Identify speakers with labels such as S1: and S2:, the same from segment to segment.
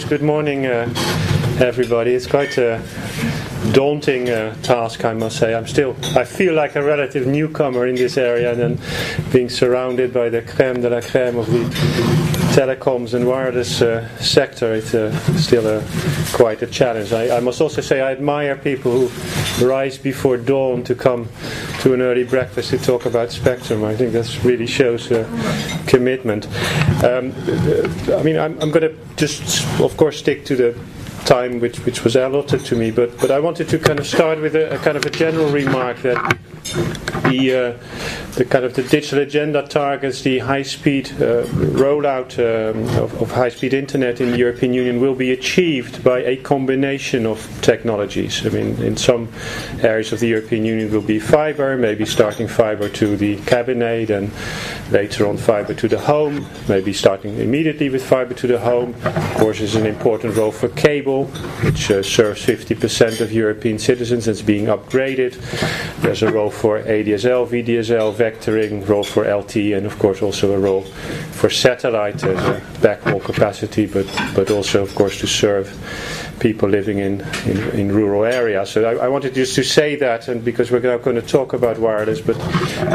S1: Good morning, everybody. It's quite a daunting task, I must say. I feel like a relative newcomer in this area, and then being surrounded by the crème de la crème of the telecoms and wireless sector. It's still quite a challenge. I must also say I admire people who rise before dawn to come to an early breakfast to talk about spectrum. I think that really shows commitment. I'm going to just, of course, stick to the time which was allotted to me, but I wanted to kind of start with a kind of a general remark that the kind of the digital agenda targets, the high-speed rollout of high-speed internet in the European Union will be achieved by a combination of technologies. I mean, in some areas of the European Union will be fiber, maybe starting fiber to the cabinet and later on fiber to the home, maybe starting immediately with fiber to the home. Of course, there's an important role for cable, which serves 50% of European citizens and is being upgraded. There's a role for ADSL, VDSL, vectoring, role for LTE, and of course also a role for satellite as a backhaul capacity, but also of course to serve people living in rural areas. So I wanted just to say that, and because we're now going to talk about wireless, but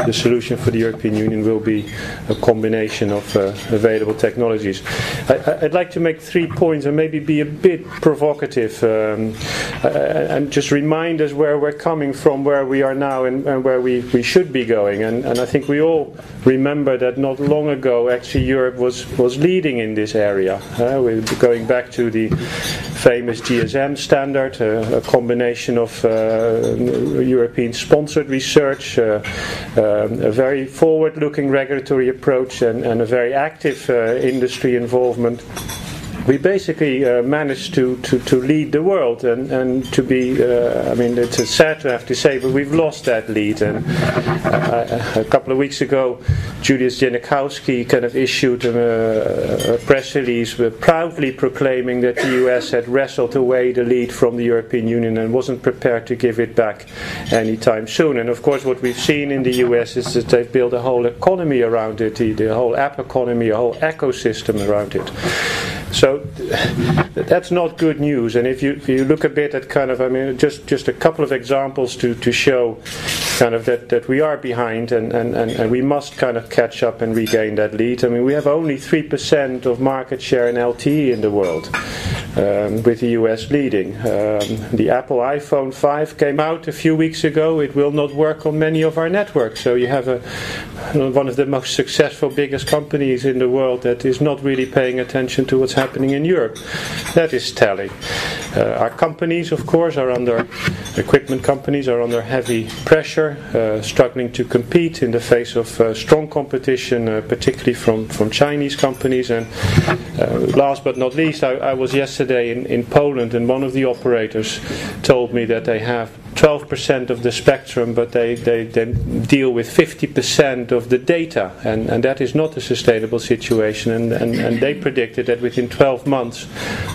S1: the solution for the European Union will be a combination of available technologies. I'd like to make 3 points and maybe be a bit provocative and just remind us where we're coming from, where we are now and where we should be going. And I think we all remember that not long ago actually Europe was leading in this area. We're going back to the famous GSM standard, a combination of European sponsored research, a very forward-looking regulatory approach and a very active industry involvement. We basically managed to lead the world and to be, it's sad to have to say, but we've lost that lead. And a couple of weeks ago, Julius Janikowski kind of issued a press release proudly proclaiming that the US had wrestled away the lead from the European Union and wasn't prepared to give it back anytime soon. And of course what we've seen in the US is that they've built a whole economy around it, the whole app economy, a whole ecosystem around it. So that's not good news. And if you look a bit at kind of, just a couple of examples to show kind of that we are behind and we must kind of catch up and regain that lead. I mean, we have only 3% of market share in LTE in the world, with the US leading. The Apple iPhone 5 came out a few weeks ago. It will not work on many of our networks. So you have one of the most successful, biggest companies in the world that is not really paying attention to what's happening in Europe. That is telling. Our companies, of course, equipment companies are under heavy pressure, struggling to compete in the face of strong competition, particularly from Chinese companies. And last but not least, I was yesterday in Poland, and one of the operators told me that they have 12% of the spectrum, but they deal with 50% of the data, and that is not a sustainable situation. And they predicted that within 12 months,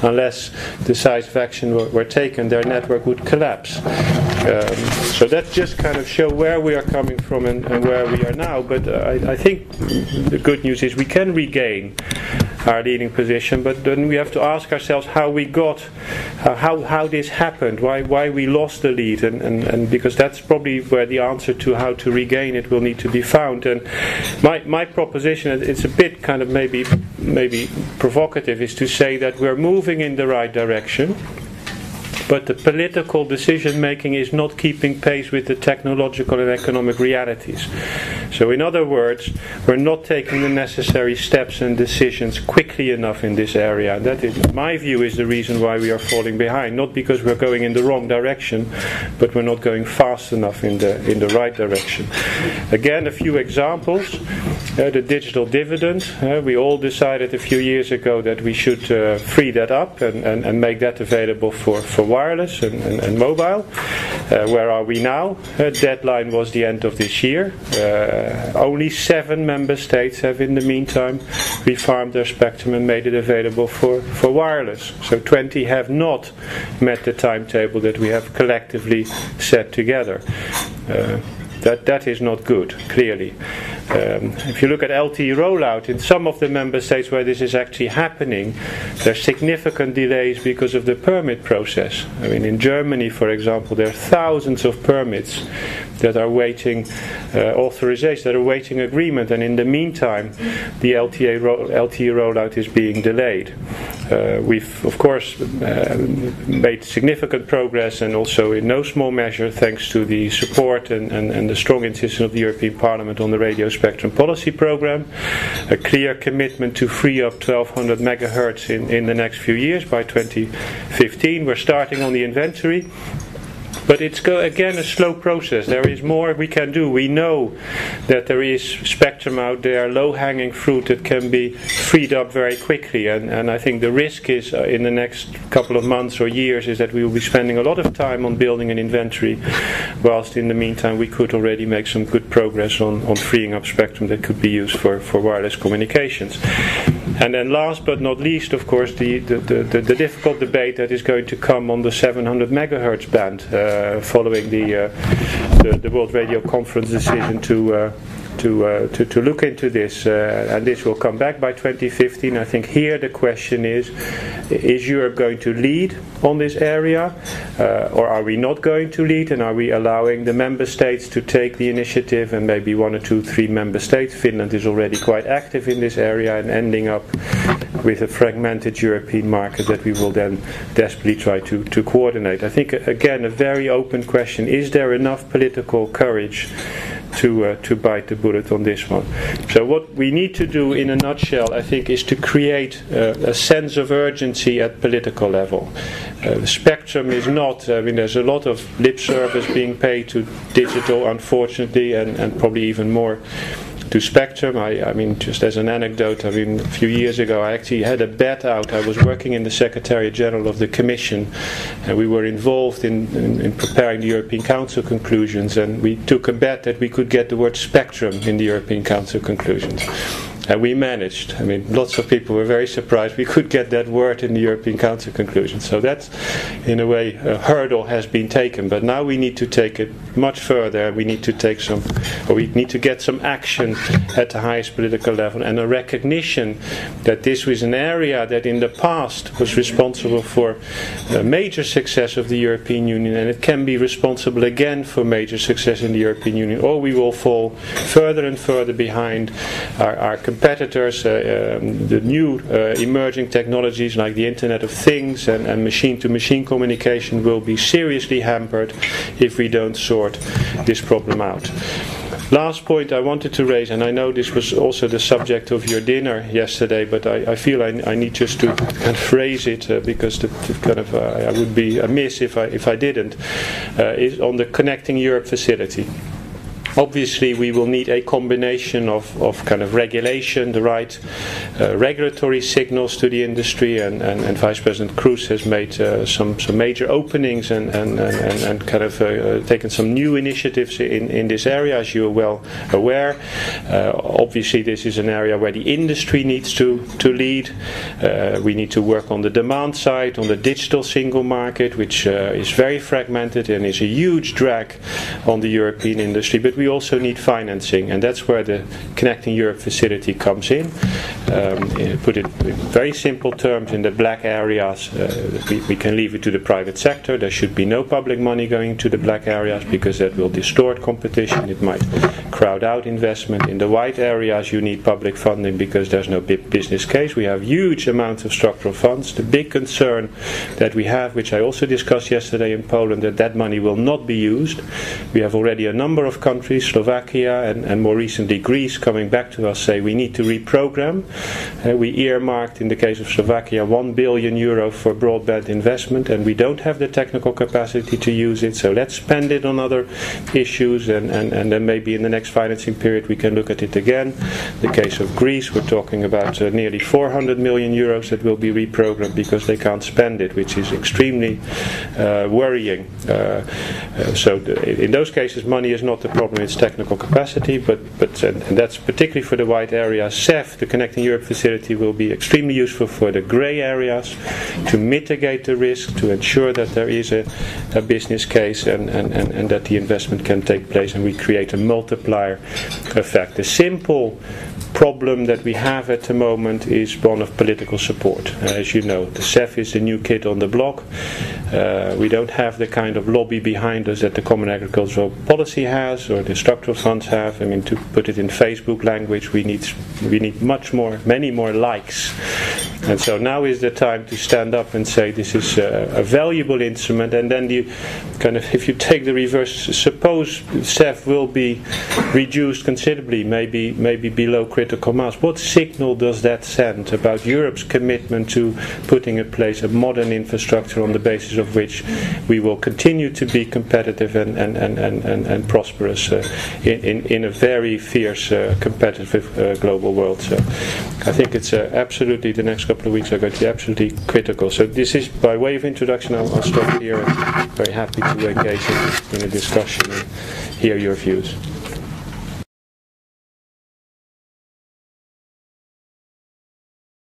S1: unless decisive action were taken, their network would collapse. So that just kind of show where we are coming from and where we are now. But I think the good news is we can regain our leading position, but then we have to ask ourselves how we got, how this happened, why we lost the lead, and because that's probably where the answer to how to regain it will need to be found. And my proposition, it's a bit kind of maybe provocative, is to say that we're moving in the right direction, but the political decision making is not keeping pace with the technological and economic realities. So in other words, we're not taking the necessary steps and decisions quickly enough in this area. And that, in my view, is the reason why we are falling behind. Not because we're going in the wrong direction, but we're not going fast enough in the right direction. Again, a few examples. The digital dividend. We all decided a few years ago that we should free that up and make that available for wireless and mobile. Where are we now? Deadline was the end of this year. Only 7 member states have in the meantime refarmed their spectrum and made it available for wireless. So 20 have not met the timetable that we have collectively set together. That is not good, clearly. If you look at LTE rollout, in some of the member states where this is actually happening, there are significant delays because of the permit process. I mean, in Germany, for example, there are thousands of permits that are waiting authorization, that are waiting agreement, and in the meantime, the LTE rollout is being delayed. We've, of course, made significant progress, and also in no small measure thanks to the support and the strong insistence of the European Parliament on the radio spectrum policy program, a clear commitment to free up 1200 megahertz in the next few years by 2015. We're starting on the inventory. But it's again a slow process. There is more we can do. We know that there is spectrum out there, low-hanging fruit that can be freed up very quickly. And I think the risk is in the next couple of months or years is that we will be spending a lot of time on building an inventory, whilst in the meantime we could already make some good progress on freeing up spectrum that could be used for wireless communications. And then last but not least, of course, the difficult debate that is going to come on the 700 megahertz band following the World Radio Conference decision to look into this, and this will come back by 2015. I think here the question is Europe going to lead on this area, or are we not going to lead, and are we allowing the member states to take the initiative, and maybe 1 or 2, 3 member states? Finland is already quite active in this area, and ending up with a fragmented European market that we will then desperately try to coordinate. I think, again, a very open question. Is there enough political courage to bite the bullet on this one? So what we need to do in a nutshell, I think, is to create a sense of urgency at political level. The spectrum is not, I mean, there's a lot of lip service being paid to digital, unfortunately, and probably even more to spectrum. I mean, just as an anecdote, I mean, a few years ago I actually had a bet out. I was working in the Secretariat General of the Commission, and we were involved in preparing the European Council conclusions, and we took a bet that we could get the word spectrum in the European Council conclusions. And we managed. I mean, lots of people were very surprised we could get that word in the European Council conclusions. So that's, in a way, a hurdle has been taken. But now we need to take it much further. We need to take we need to get some action at the highest political level, and a recognition that this was an area that in the past was responsible for a major success of the European Union, and it can be responsible again for major success in the European Union, or we will fall further and further behind our competitors. The new emerging technologies like the Internet of Things and machine-to-machine communication will be seriously hampered if we don't sort this problem out. Last point I wanted to raise, and I know this was also the subject of your dinner yesterday, but I feel I need just to kind of raise it because I would be amiss if I didn't, is on the Connecting Europe facility. Obviously, we will need a combination of kind of regulation, the right regulatory signals to the industry, and Vice President Kroes has made some major openings and kind of taken some new initiatives in this area, as you are well aware. Obviously, this is an area where the industry needs to lead. We need to work on the demand side, on the digital single market, which is very fragmented and is a huge drag on the European industry. But we also need financing, and that's where the Connecting Europe facility comes in. Put it in very simple terms, in the black areas, we can leave it to the private sector. There should be no public money going to the black areas because that will distort competition. It might crowd out investment. In the white areas, you need public funding because there's no big business case. We have huge amounts of structural funds. The big concern that we have, which I also discussed yesterday in Poland, that money will not be used. We have already a number of countries, Slovakia and more recently Greece, coming back to us, say we need to reprogram. We earmarked, in the case of Slovakia, €1 billion for broadband investment, and we don't have the technical capacity to use it, so let's spend it on other issues, and then maybe in the next financing period we can look at it again. The case of Greece, we're talking about nearly €400 million that will be reprogrammed because they can't spend it, which is extremely worrying. So in those cases money is not the problem. its technical capacity, and that's particularly for the wide areas. CEF, the Connecting Europe facility, will be extremely useful for the grey areas to mitigate the risk, to ensure that there is a business case and that the investment can take place, and we create a multiplier effect. The simple problem that we have at the moment is one of political support. As you know, the CEF is the new kid on the block. We don't have the kind of lobby behind us that the Common Agricultural Policy has or the structural funds have. I mean, to put it in Facebook language, we need many more likes. And so now is the time to stand up and say this is a valuable instrument. And then if you take the reverse, suppose CEF will be reduced considerably, maybe below critical mass. What signal does that send about Europe's commitment to putting in place a modern infrastructure on the basis of which we will continue to be competitive and prosperous in a very fierce, competitive global world? So I think it's absolutely, the next couple of weeks are going to be absolutely critical. So this is by way of introduction. I'll stop here. I'm very happy to engage in a discussion and hear your views.